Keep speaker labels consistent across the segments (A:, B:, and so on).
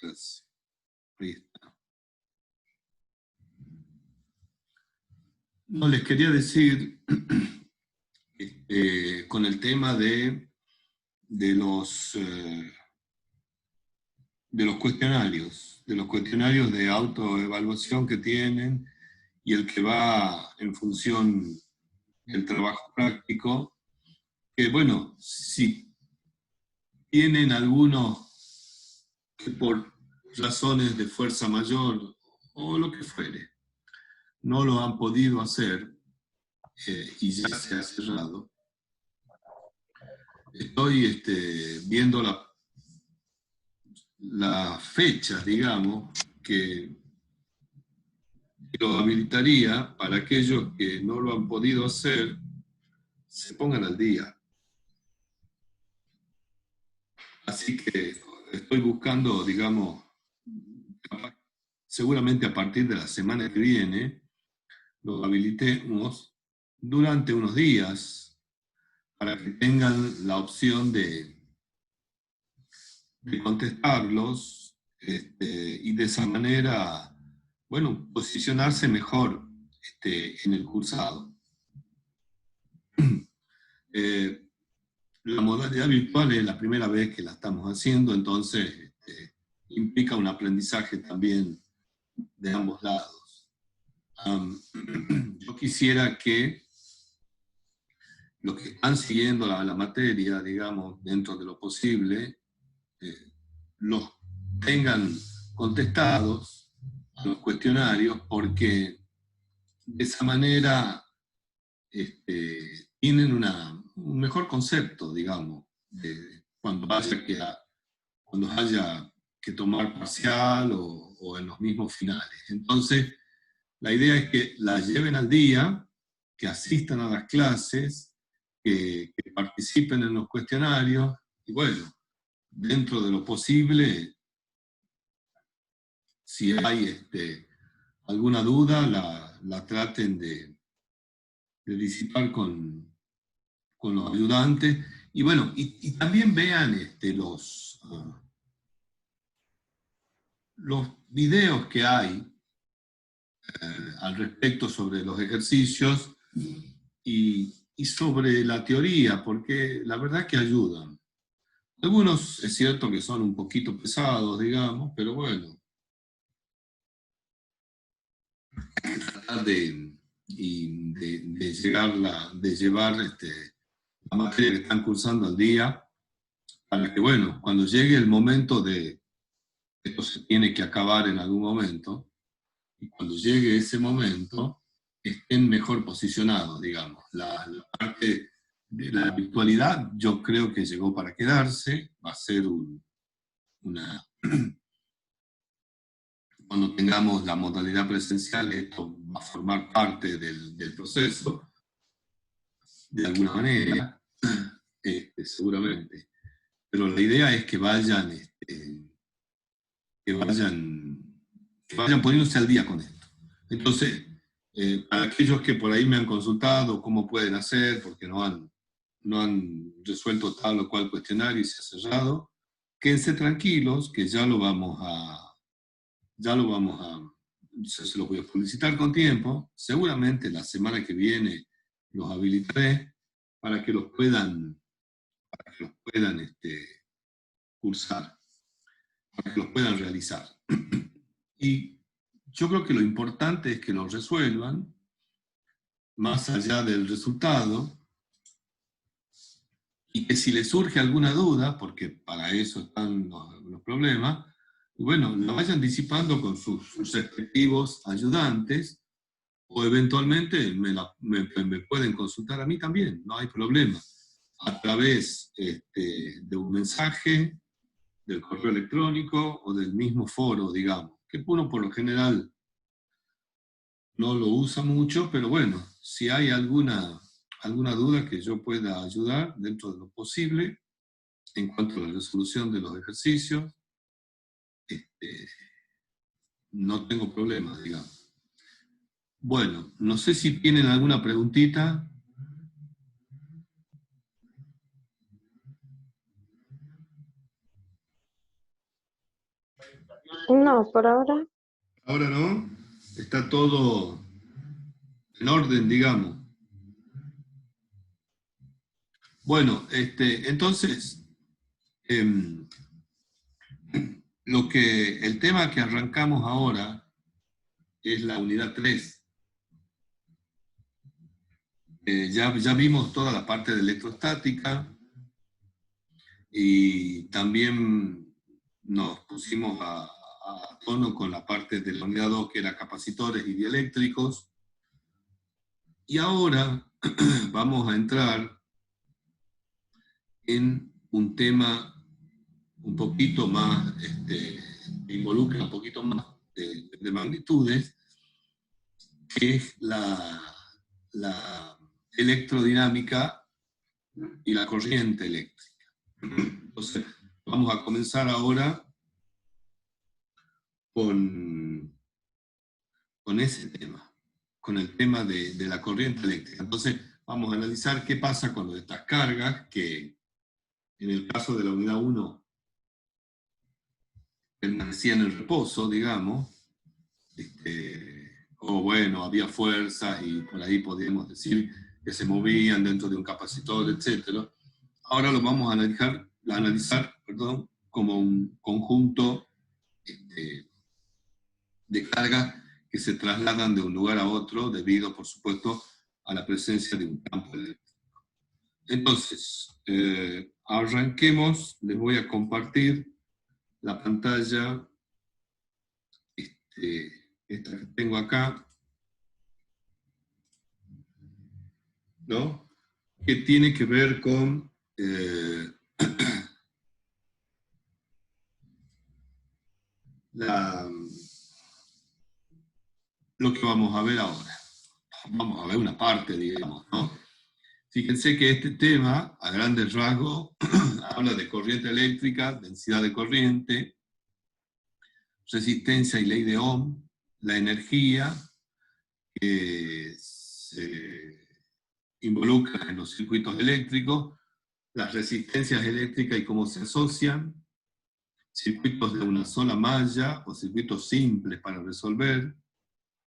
A: clase. Ahí está. No, les quería decir, con el tema de los cuestionarios de autoevaluación que tienen y el que va en función del trabajo práctico, que bueno, si tienen algunos que por razones de fuerza mayor o lo que fuere, no lo han podido hacer y ya se ha cerrado, estoy viendo la fecha, digamos, que lo habilitaría para aquellos que no lo han podido hacer, se pongan al día. Así que estoy buscando, digamos, seguramente a partir de la semana que viene, lo habilitemos durante unos días para que tengan la opción de contestarlos y de esa manera, bueno, posicionarse mejor en el cursado. La modalidad virtual es la primera vez que la estamos haciendo, entonces implica un aprendizaje también de ambos lados. Yo quisiera que los que están siguiendo la materia, digamos, dentro de lo posible, los tengan contestados a los cuestionarios, porque de esa manera tienen un mejor concepto, digamos, de cuando haya que tomar parcial o en los mismos finales. Entonces, la idea es que las lleven al día, que asistan a las clases, que participen en los cuestionarios, y bueno, dentro de lo posible, si hay alguna duda, la traten de disipar con los ayudantes, y bueno, y también vean los videos que hay al respecto sobre los ejercicios y sobre la teoría, porque la verdad que ayudan. Algunos es cierto que son un poquito pesados, digamos, pero bueno, tratar de llevar la materia que están cursando al día, para que, bueno, cuando llegue el momento de esto se tiene que acabar en algún momento, y cuando llegue ese momento, estén mejor posicionados, digamos. La parte de la virtualidad yo creo que llegó para quedarse, va a ser cuando tengamos la modalidad presencial, esto va a formar parte del proceso, de alguna manera, seguramente. Pero la idea es que vayan poniéndose al día con esto. Entonces, para aquellos que por ahí me han consultado cómo pueden hacer, porque no han resuelto tal o cual cuestionario y se ha cerrado, quédense tranquilos, que ya lo vamos a, se los voy a publicitar con tiempo, seguramente la semana que viene los habilitaré para que los puedan cursar, para que los puedan realizar. Y yo creo que lo importante es que lo resuelvan, más allá del resultado, y que si les surge alguna duda, porque para eso están los problemas, y bueno, lo vayan disipando con sus respectivos ayudantes, o eventualmente me pueden consultar a mí también, no hay problema, a través de un mensaje, del correo electrónico o del mismo foro, digamos, que uno por lo general no lo usa mucho, pero bueno, si hay alguna duda que yo pueda ayudar dentro de lo posible en cuanto a la resolución de los ejercicios, no tengo problema, digamos. Bueno, no sé si tienen alguna preguntita.
B: No, por ahora.
A: Ahora no, está todo en orden, digamos. Bueno, entonces, em, el tema que arrancamos ahora es la unidad 3. Ya vimos toda la parte de electrostática y también nos pusimos a tono con la parte de la unidad 2, que era capacitores y dieléctricos. Y ahora vamos a entrar en un tema un poquito más, que involucra un poquito más de magnitudes, que es la electrodinámica y la corriente eléctrica. Entonces, vamos a comenzar ahora con ese tema, con el tema de la corriente eléctrica. Entonces, vamos a analizar qué pasa con estas cargas, que en el caso de la unidad 1 permanecían en reposo, digamos, o bueno, había fuerza y por ahí podríamos decir que se movían dentro de un capacitor, etc. Ahora lo vamos a analizar como un conjunto de cargas que se trasladan de un lugar a otro debido, por supuesto, a la presencia de un campo eléctrico. Entonces, arranquemos, les voy a compartir la pantalla, esta que tengo acá, ¿no? Que tiene que ver con lo que vamos a ver ahora. Vamos a ver una parte, digamos, ¿no? Fíjense que este tema, a grandes rasgos, habla de corriente eléctrica, densidad de corriente, resistencia y ley de Ohm, la energía que se involucra en los circuitos eléctricos, las resistencias eléctricas y cómo se asocian, circuitos de una sola malla o circuitos simples para resolver,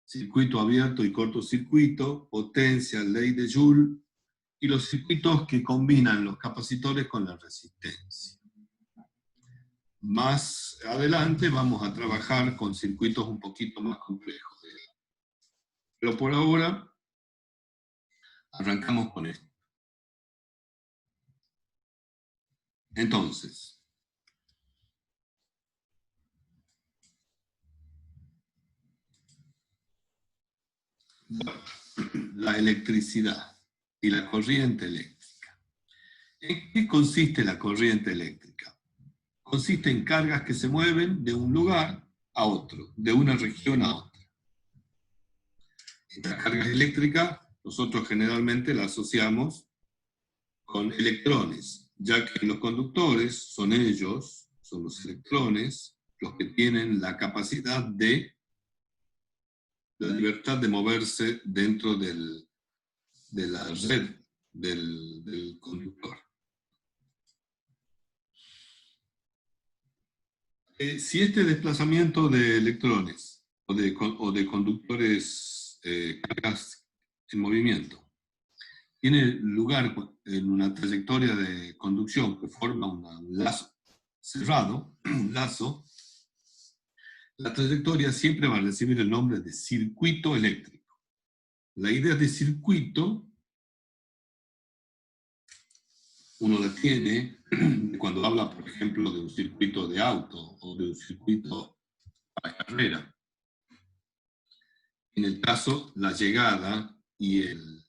A: circuito abierto y cortocircuito, potencia, ley de Joule, y los circuitos que combinan los capacitores con la resistencia. Más adelante vamos a trabajar con circuitos un poquito más complejos. Pero por ahora, arrancamos con esto. Entonces, bueno, la electricidad y la corriente eléctrica. ¿En qué consiste la corriente eléctrica? Consiste en cargas que se mueven de un lugar a otro, de una región a otra. Estas cargas eléctricas nosotros generalmente las asociamos con electrones, ya que los conductores son los electrones, los que tienen la capacidad la libertad de moverse dentro de la red del conductor. Si este desplazamiento de electrones o de conductores cargas en movimiento tiene lugar en una trayectoria de conducción que forma un lazo cerrado, un lazo, la trayectoria siempre va a recibir el nombre de circuito eléctrico. La idea de circuito uno la tiene cuando habla, por ejemplo, de un circuito de auto o de un circuito para carrera. En el caso, la llegada y el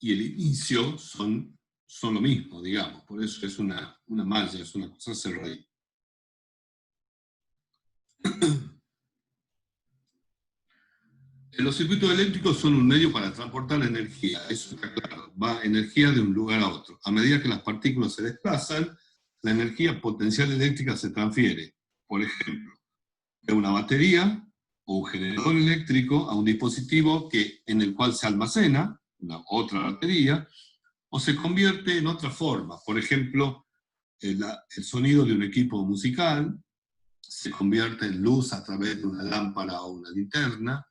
A: inicio son lo mismo, digamos. Por eso es una malla, es una cosa cerrada. Los circuitos eléctricos son un medio para transportar energía, eso está claro, va energía de un lugar a otro. A medida que las partículas se desplazan, la energía potencial eléctrica se transfiere, por ejemplo, de una batería o un generador eléctrico a un dispositivo en el cual se almacena, otra batería, o se convierte en otra forma, por ejemplo, el sonido de un equipo musical se convierte en luz a través de una lámpara o una linterna,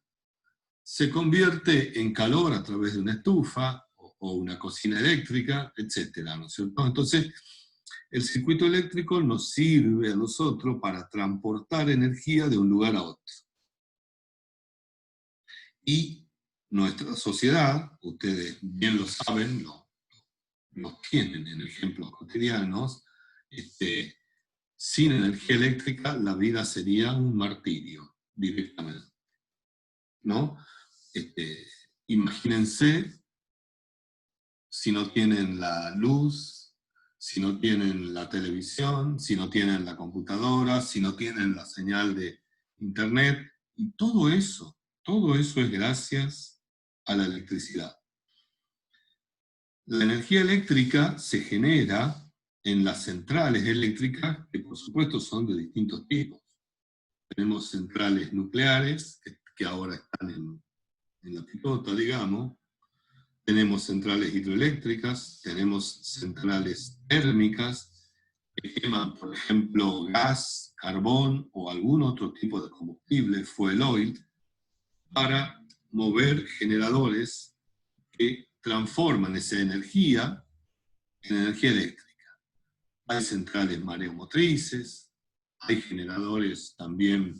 A: se convierte en calor a través de una estufa o una cocina eléctrica, etcétera, ¿no es cierto? Entonces, el circuito eléctrico nos sirve a nosotros para transportar energía de un lugar a otro. Y nuestra sociedad, ustedes bien lo saben, lo tienen en ejemplos cotidianos, sin energía eléctrica la vida sería un martirio, directamente, ¿no? Imagínense si no tienen la luz, si no tienen la televisión, si no tienen la computadora, si no tienen la señal de internet, y todo eso es gracias a la electricidad. La energía eléctrica se genera en las centrales eléctricas, que por supuesto son de distintos tipos. Tenemos centrales nucleares, que ahora están en la picota, digamos. Tenemos centrales hidroeléctricas, tenemos centrales térmicas, que queman, por ejemplo, gas, carbón o algún otro tipo de combustible, fuel oil, para mover generadores que transforman esa energía en energía eléctrica. Hay centrales mareomotrices, hay generadores también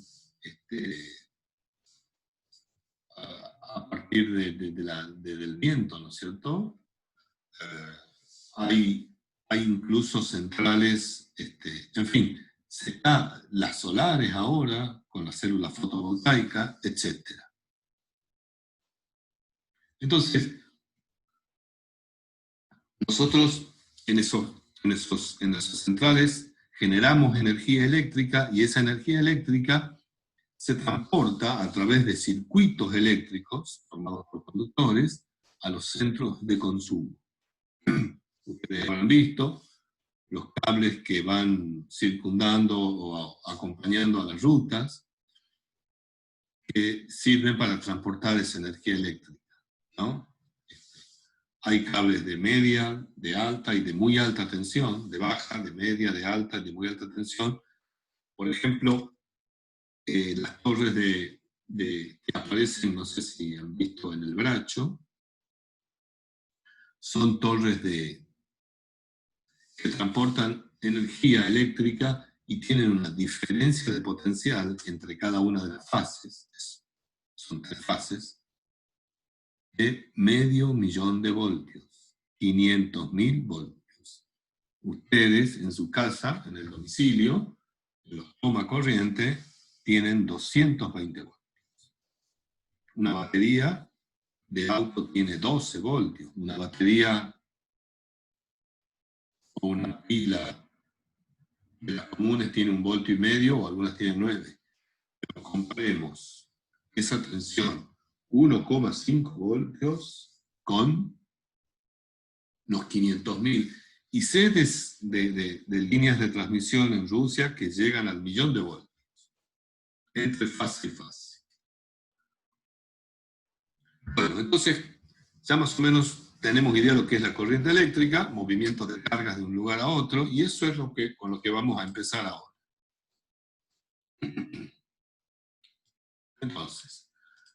A: a partir del viento, ¿no es cierto? Hay incluso centrales, en fin, las solares ahora, con la célula fotovoltaica, etc. Entonces, nosotros en esas centrales generamos energía eléctrica y esa energía eléctrica se transporta a través de circuitos eléctricos formados por conductores a los centros de consumo. Ustedes habrán visto los cables que van circundando o acompañando a las rutas que sirven para transportar esa energía eléctrica, ¿no? Hay cables de media, de alta y de muy alta tensión, de baja, de media, de alta y de muy alta tensión. Por ejemplo, las torres que aparecen, no sé si han visto en el Bracho, son torres que transportan energía eléctrica y tienen una diferencia de potencial entre cada una de las fases, son 3 fases, de 500.000 de voltios, 500.000 voltios. Ustedes en su casa, en el domicilio, en los toma corriente, tienen 220 voltios. Una batería de auto tiene 12 voltios. Una batería o una pila de las comunes tiene 1,5 voltios o algunas tienen 9. Pero comparemos esa tensión 1,5 voltios con los 500.000. Y sé de líneas de transmisión en Rusia que llegan al 1.000.000 de voltios, entre fase y fase. Bueno, entonces, ya más o menos tenemos idea de lo que es la corriente eléctrica, movimientos de cargas de un lugar a otro, y eso es con lo que vamos a empezar ahora. Entonces,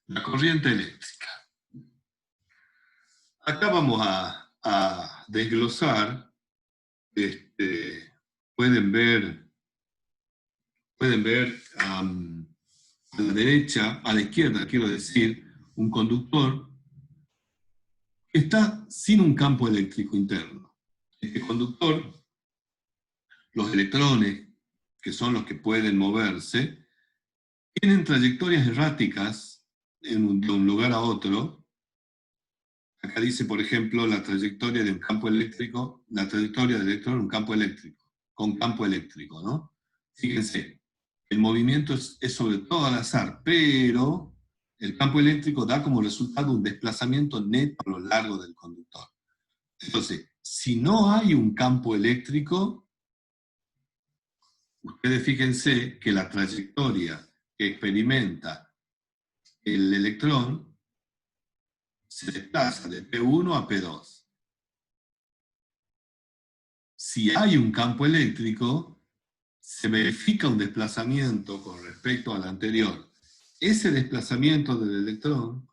A: la corriente eléctrica. Acá vamos a desglosar, pueden ver a la derecha, a la izquierda, quiero decir, un conductor que está sin un campo eléctrico interno. Este conductor, los electrones, que son los que pueden moverse, tienen trayectorias erráticas de un lugar a otro. Acá dice, por ejemplo, la trayectoria de un campo eléctrico, la trayectoria del electrón en un campo eléctrico, con campo eléctrico, ¿no? Fíjense, el movimiento es sobre todo al azar, pero el campo eléctrico da como resultado un desplazamiento neto a lo largo del conductor. Entonces, si no hay un campo eléctrico, ustedes fíjense que la trayectoria que experimenta el electrón se desplaza de P1 a P2. Si hay un campo eléctrico, se verifica un desplazamiento con respecto al anterior. Ese desplazamiento del electrón,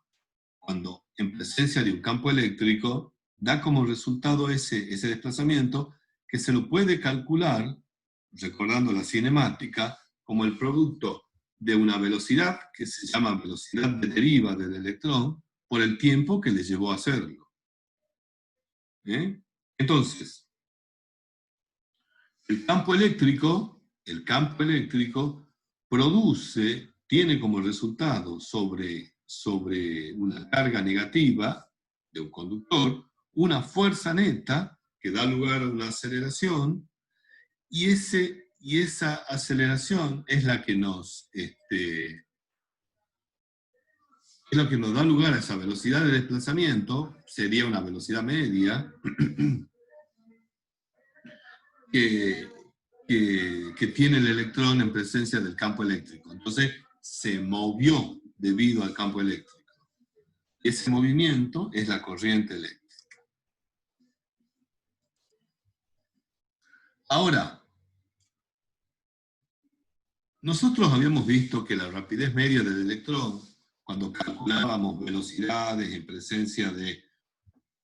A: cuando en presencia de un campo eléctrico, da como resultado ese desplazamiento que se lo puede calcular, recordando la cinemática, como el producto de una velocidad que se llama velocidad de deriva del electrón por el tiempo que le llevó a hacerlo. Entonces, el campo eléctrico tiene como resultado sobre una carga negativa de un conductor, una fuerza neta que da lugar a una aceleración, y esa aceleración es la que nos da lugar a esa velocidad de desplazamiento, sería una velocidad media, que tiene el electrón en presencia del campo eléctrico. Entonces, se movió debido al campo eléctrico. Ese movimiento es la corriente eléctrica. Ahora, nosotros habíamos visto que la rapidez media del electrón, cuando calculábamos velocidades en presencia de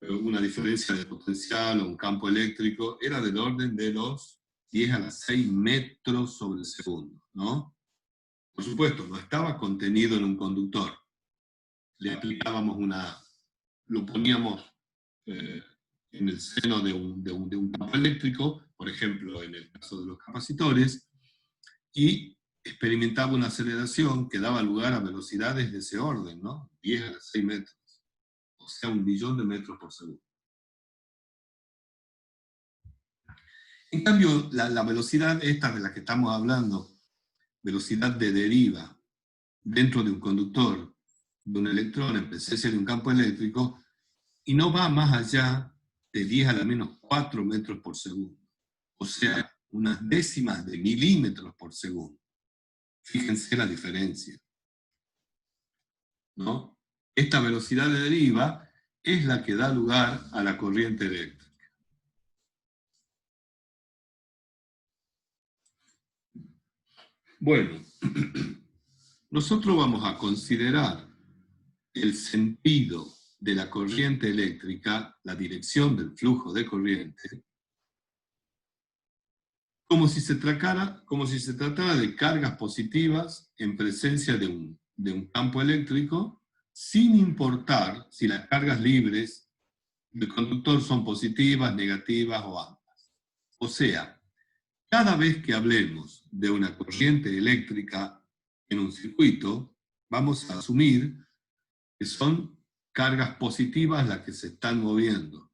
A: una diferencia de potencial o un campo eléctrico, era del orden de los 10 a la 6 metros sobre segundo, ¿no? Por supuesto, no estaba contenido en un conductor. Le aplicábamos lo poníamos en el seno de un campo eléctrico, por ejemplo, en el caso de los capacitores, y experimentaba una aceleración que daba lugar a velocidades de ese orden, ¿no? 10 a 6 metros, o sea, 1.000.000 de metros por segundo. En cambio, la velocidad esta de la que estamos hablando, velocidad de deriva dentro de un conductor, de un electrón en presencia de un campo eléctrico, y no va más allá de 10 a la menos 4 metros por segundo. O sea, unas décimas de milímetros por segundo. Fíjense la diferencia, ¿no? Esta velocidad de deriva es la que da lugar a la corriente eléctrica. Bueno, nosotros vamos a considerar el sentido de la corriente eléctrica, la dirección del flujo de corriente, como si se tratara de cargas positivas en presencia de un campo eléctrico, sin importar si las cargas libres del conductor son positivas, negativas o ambas. O sea, cada vez que hablemos de una corriente eléctrica en un circuito, vamos a asumir que son cargas positivas las que se están moviendo.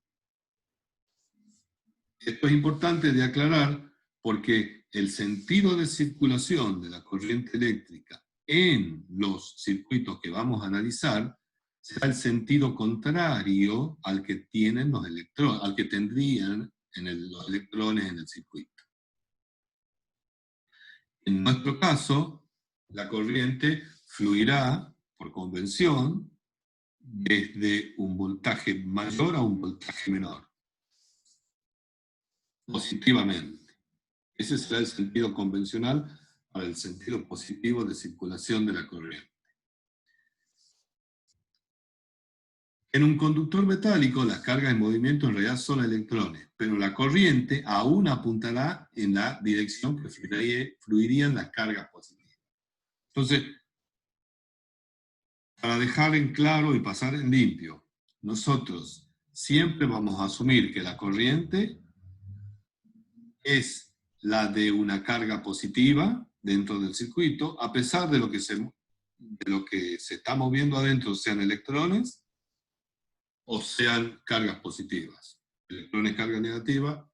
A: Esto es importante de aclarar porque el sentido de circulación de la corriente eléctrica en los circuitos que vamos a analizar será el sentido contrario al que tienen los electrones, al que tendrían los electrones en el circuito. En nuestro caso, la corriente fluirá por convención desde un voltaje mayor a un voltaje menor, positivamente. Ese será el sentido convencional para el sentido positivo de circulación de la corriente. En un conductor metálico, las cargas en movimiento en realidad son electrones, pero la corriente aún apuntará en la dirección que fluirían las cargas positivas. Entonces, para dejar en claro y pasar en limpio, nosotros siempre vamos a asumir que la corriente es la de una carga positiva dentro del circuito, a pesar de lo que se está moviendo adentro, sean electrones o sean cargas positivas. Electrones, carga negativa,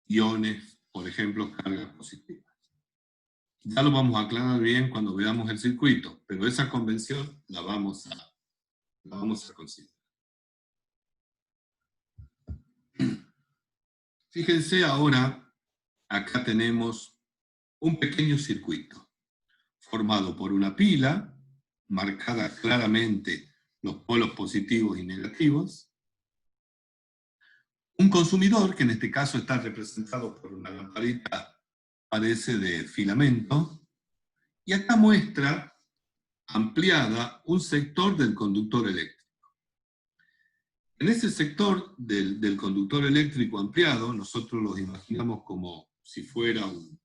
A: iones, por ejemplo, cargas positivas. Ya lo vamos a aclarar bien cuando veamos el circuito, pero esa convención la vamos a considerar. Fíjense ahora, acá tenemos un pequeño circuito formado por una pila, marcada claramente los polos positivos y negativos, un consumidor, que en este caso está representado por una lamparita, parece de filamento, y acá muestra ampliada un sector del conductor eléctrico. En ese sector del conductor eléctrico ampliado, nosotros los imaginamos como si fuera un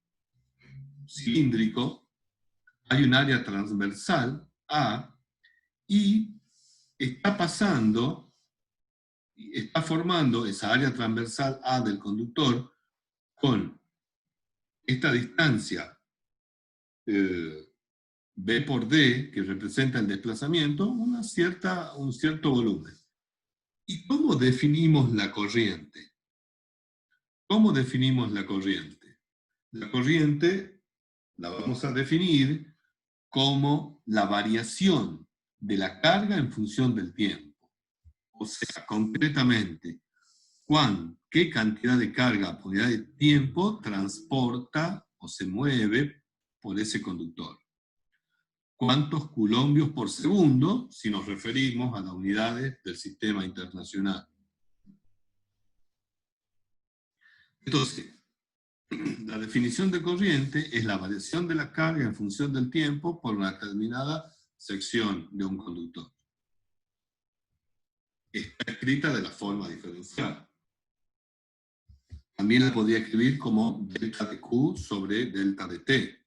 A: cilíndrico, hay un área transversal A, y está formando esa área transversal A del conductor con esta distancia B por D, que representa el desplazamiento, un cierto volumen. ¿Y cómo definimos la corriente? ¿Cómo definimos la corriente? La corriente la vamos a definir como la variación de la carga en función del tiempo. O sea, concretamente, qué cantidad de carga por unidad de tiempo transporta o se mueve por ese conductor. ¿Cuántos coulombios por segundo si nos referimos a las unidades del sistema internacional? Entonces, la definición de corriente es la variación de la carga en función del tiempo por una determinada sección de un conductor. Está escrita de la forma diferencial. También la podría escribir como delta de Q sobre delta de T.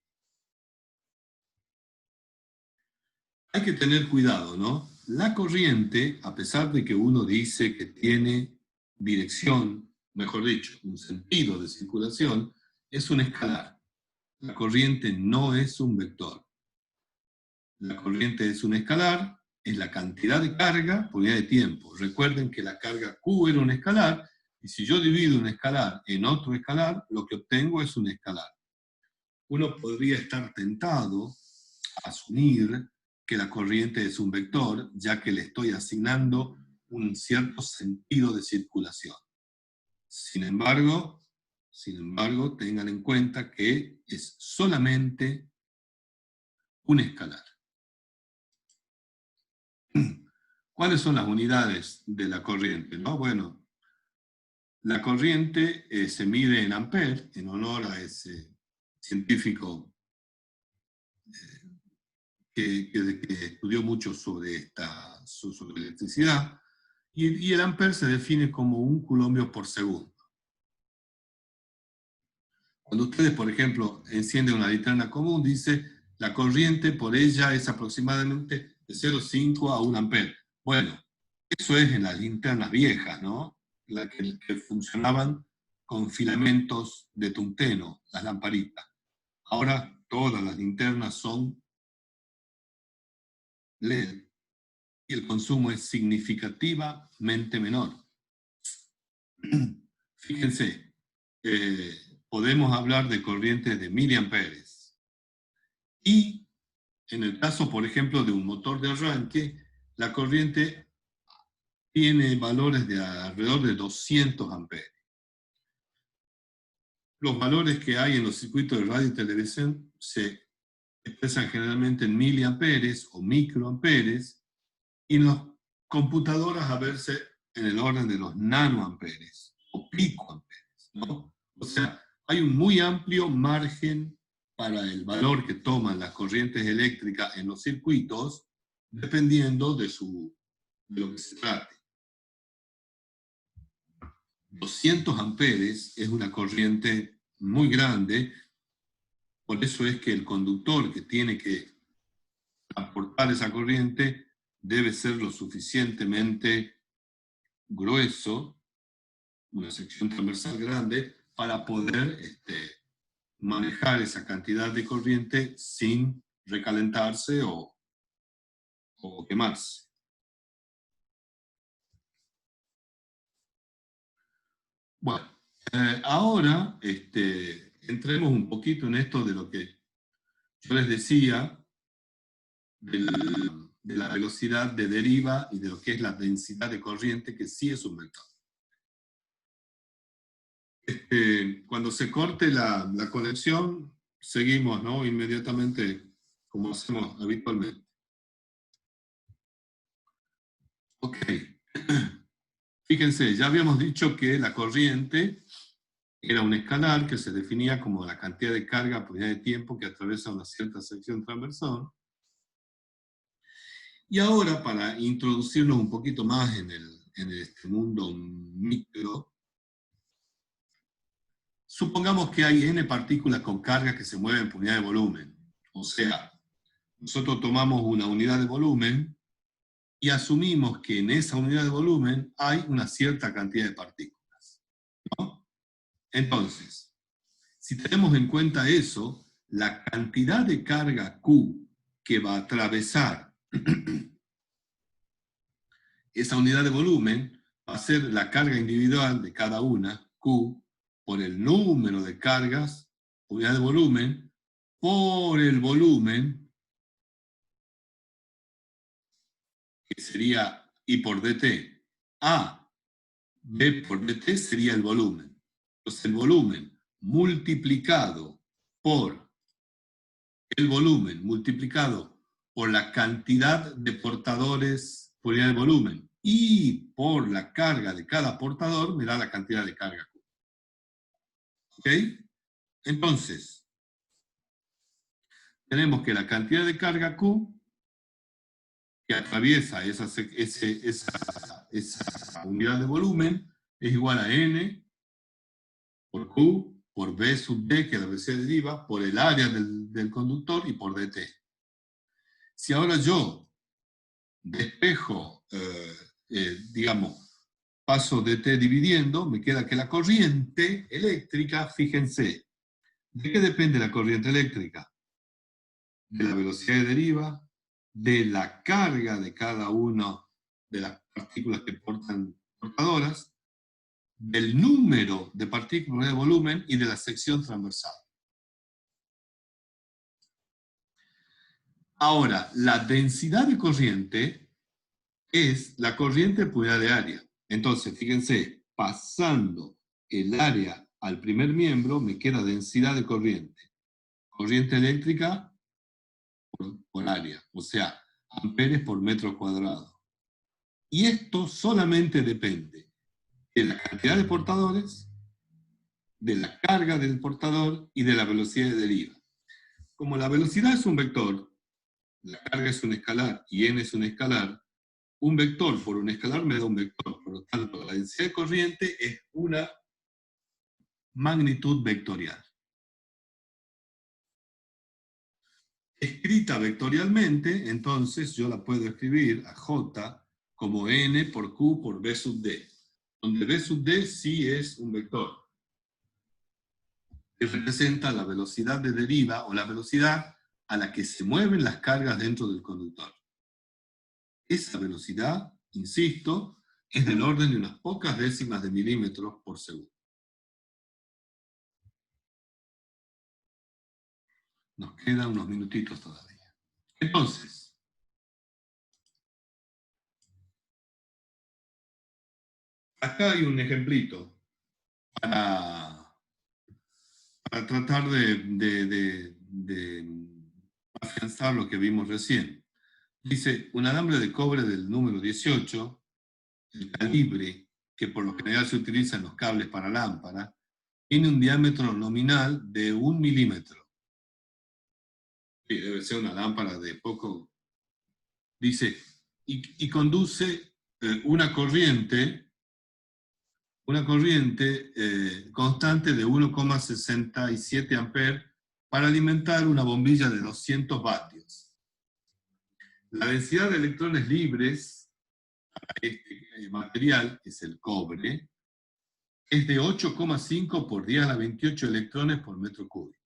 A: Hay que tener cuidado, ¿no? La corriente, a pesar de que uno dice que tiene dirección, mejor dicho, un sentido de circulación, es un escalar. La corriente no es un vector. La corriente es un escalar, es la cantidad de carga por unidad de tiempo. Recuerden que la carga Q era un escalar, y si yo divido un escalar en otro escalar, lo que obtengo es un escalar. Uno podría estar tentado a asumir que la corriente es un vector, ya que le estoy asignando un cierto sentido de circulación. Sin embargo, tengan en cuenta que es solamente un escalar. ¿Cuáles son las unidades de la corriente? ¿No? Bueno, la corriente se mide en amperes, en honor a ese científico que estudió mucho sobre electricidad, y el ampere se define como un coulombio por segundo. Cuando ustedes, por ejemplo, encienden una linterna común, dice la corriente por ella es aproximadamente de 0,5 a 1 ampere. Bueno, eso es en las linternas viejas, ¿no? Las que funcionaban con filamentos de tungsteno, las lamparitas. Ahora todas las linternas son LED y el consumo es significativamente menor. Fíjense, podemos hablar de corrientes de miliamperes. Y en el caso, por ejemplo, de un motor de arranque, la corriente tiene valores de alrededor de 200 amperes. Los valores que hay en los circuitos de radio y televisión se expresan generalmente en miliamperes o microamperes, y en las computadoras a verse en el orden de los nanoamperes o picoamperes, ¿no? O sea, hay un muy amplio margen para el valor que toman las corrientes eléctricas en los circuitos, dependiendo de lo que se trate. 200 amperes es una corriente muy grande, por eso es que el conductor que tiene que transportar esa corriente debe ser lo suficientemente grueso, una sección transversal grande, para poder manejar esa cantidad de corriente sin recalentarse o quemarse. Bueno, ahora entremos un poquito en esto de lo que yo les decía, de la velocidad de deriva y de lo que es la densidad de corriente, que sí es un vector. Cuando se corte la conexión, seguimos, ¿no? Inmediatamente, como hacemos habitualmente. Ok. Fíjense, ya habíamos dicho que la corriente era un escalar que se definía como la cantidad de carga por unidad de tiempo que atraviesa una cierta sección transversal. Y ahora, para introducirnos un poquito más en este mundo micro, supongamos que hay n partículas con carga que se mueven por unidad de volumen. O sea, nosotros tomamos una unidad de volumen y asumimos que en esa unidad de volumen hay una cierta cantidad de partículas, ¿no? Entonces, si tenemos en cuenta eso, la cantidad de carga Q que va a atravesar esa unidad de volumen va a ser la carga individual de cada una, Q, por el número de cargas, unidad de volumen, por el volumen, que sería I por dt. A, B por dt sería el volumen. Entonces el volumen multiplicado por el volumen multiplicado por la cantidad de portadores por unidad de volumen y por la carga de cada portador me da la cantidad de carga Q. ¿Ok? Entonces, tenemos que la cantidad de carga Q que atraviesa esa unidad de volumen es igual a N por Q por B sub D, que es la velocidad de deriva, por el área del conductor y por dt. Si ahora yo despejo, digamos, paso dt dividiendo, me queda que la corriente eléctrica, fíjense, ¿de qué depende la corriente eléctrica? De la velocidad de deriva, de la carga de cada una de las partículas que portan portadoras, del número de partículas de volumen y de la sección transversal. Ahora, la densidad de corriente es la corriente por unidad de área. Entonces, fíjense, pasando el área al primer miembro, me queda densidad de corriente. Corriente eléctrica por área, o sea, amperes por metro cuadrado. Y esto solamente depende de la cantidad de portadores, de la carga del portador y de la velocidad de deriva. Como la velocidad es un vector, la carga es un escalar y n es un escalar, un vector por un escalar me da un vector. Por lo tanto, la densidad de corriente es una magnitud vectorial. Escrita vectorialmente, entonces yo la puedo escribir a J como N por Q por B sub D, donde B sub D sí es un vector que representa la velocidad de deriva o la velocidad a la que se mueven las cargas dentro del conductor. Esa velocidad, insisto, es del orden de unas pocas décimas de milímetros por segundo. Nos quedan unos minutitos todavía. Entonces, acá hay un ejemplito para tratar de afianzar lo que vimos recién. Dice, un alambre de cobre del número 18, el calibre que por lo general se utiliza en los cables para lámpara, tiene un diámetro nominal de 1 milímetro. Debe ser una lámpara de poco. Dice, y conduce una corriente constante de 1,67 amperes para alimentar una bombilla de 200 vatios. La densidad de electrones libres para este material, que es el cobre, es de 8,5 por 10 a la 28 electrones por metro cúbico.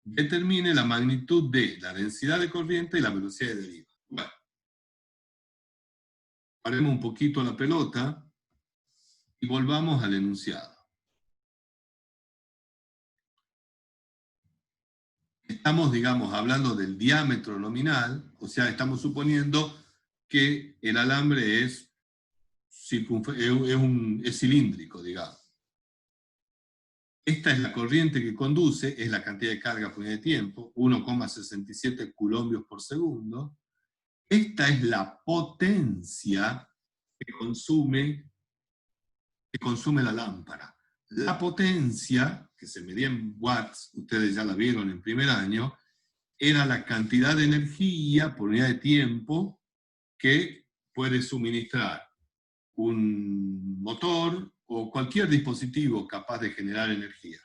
A: Determine la magnitud de la densidad de corriente y la velocidad de deriva. Bueno, paremos un poquito la pelota y volvamos al enunciado. Estamos, digamos, hablando del diámetro nominal, o sea, estamos suponiendo que el alambre es cilíndrico, digamos. Esta es la corriente que conduce, es la cantidad de carga por unidad de tiempo, 1,67 coulombios por segundo. Esta es la potencia que consume que consume la lámpara. La potencia, que se medía en watts, ustedes ya la vieron en primer año, era la cantidad de energía por unidad de tiempo que puede suministrar un motor o cualquier dispositivo capaz de generar energía.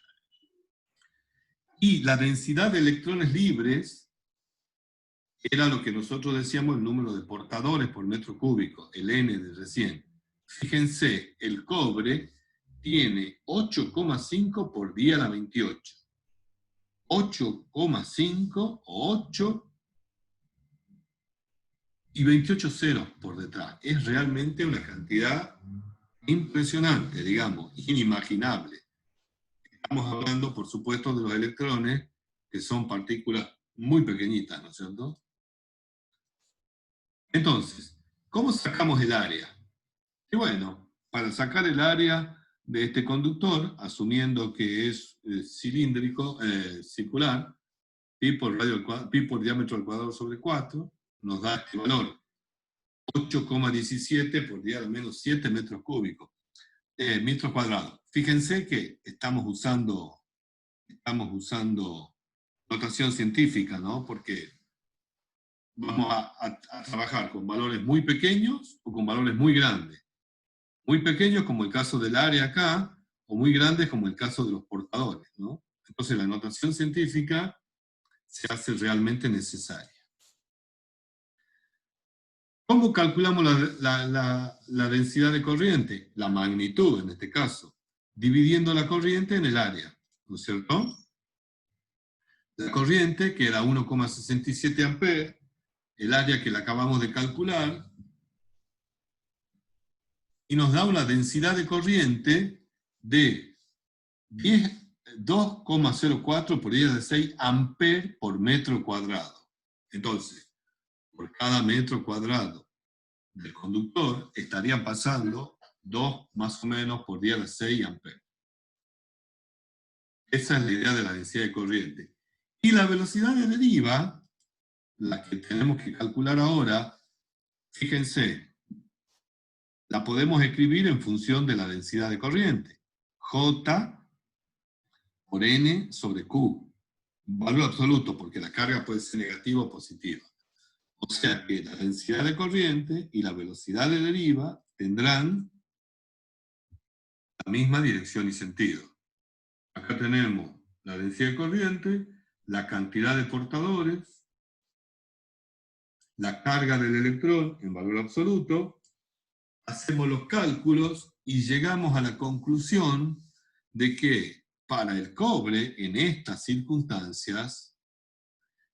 A: Y la densidad de electrones libres era lo que nosotros decíamos el número de portadores por metro cúbico, el N de recién. Fíjense, el cobre tiene 8,5 por 10 a la 28. 8,5 o 8 y 28 ceros por detrás. Es realmente una cantidad impresionante, digamos, inimaginable. Estamos hablando, por supuesto, de los electrones, que son partículas muy pequeñitas, ¿no es cierto? Entonces, ¿cómo sacamos el área? Y bueno, para sacar el área de este conductor, asumiendo que es cilíndrico, circular, pi por diámetro al cuadrado sobre 4, nos da este valor, 8,17 por 10 a la menos 7 metros cúbicos, metros cuadrados. Fíjense que estamos usando notación científica, ¿no? Porque vamos a trabajar con valores muy pequeños o con valores muy grandes. Muy pequeños, como el caso del área acá, o muy grandes, como el caso de los portadores, ¿no? Entonces la notación científica se hace realmente necesaria. ¿Cómo calculamos la densidad de corriente? La magnitud, en este caso, dividiendo la corriente en el área, ¿no es cierto? La corriente, que era 1,67 amperes, el área que la acabamos de calcular, y nos da una densidad de corriente de 2,04 por 10 a la 6 amperes por metro cuadrado. Entonces, por cada metro cuadrado del conductor estarían pasando 2 más o menos por 10 a la 6 amperes. Esa es la idea de la densidad de corriente. Y la velocidad de deriva, la que tenemos que calcular ahora, fíjense, la podemos escribir en función de la densidad de corriente. J por N sobre Q. Valor absoluto, porque la carga puede ser negativa o positiva. O sea que la densidad de corriente y la velocidad de deriva tendrán la misma dirección y sentido. Acá tenemos la densidad de corriente, la cantidad de portadores, la carga del electrón en valor absoluto, hacemos los cálculos y llegamos a la conclusión de que para el cobre, en estas circunstancias,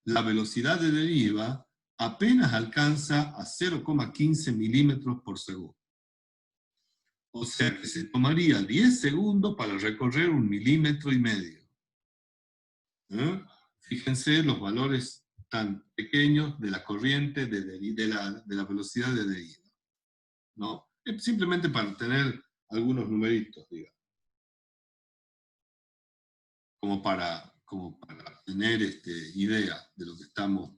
A: la velocidad de deriva apenas alcanza a 0,15 milímetros por segundo. O sea que se tomaría 10 segundos para recorrer 1,5 milímetros. Fíjense los valores tan pequeños de la corriente, de la velocidad de deriva, ¿no? Simplemente para tener algunos numeritos, digamos. Como para tener idea de lo que estamos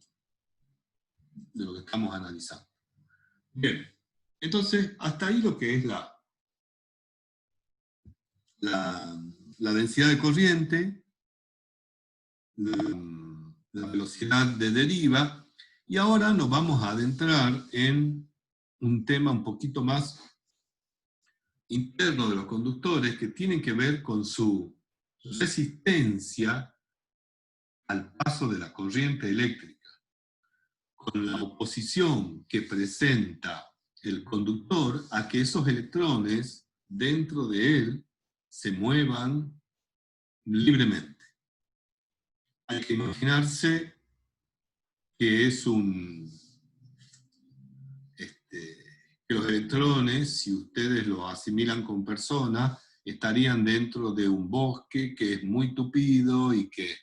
A: analizando. Bien, entonces hasta ahí lo que es la densidad de corriente, la velocidad de deriva, y ahora nos vamos a adentrar en un tema un poquito más interno de los conductores que tienen que ver con su resistencia al paso de la corriente eléctrica, con la oposición que presenta el conductor a que esos electrones dentro de él se muevan libremente. Hay que imaginarse que es que los electrones, si ustedes lo asimilan con personas, estarían dentro de un bosque que es muy tupido y que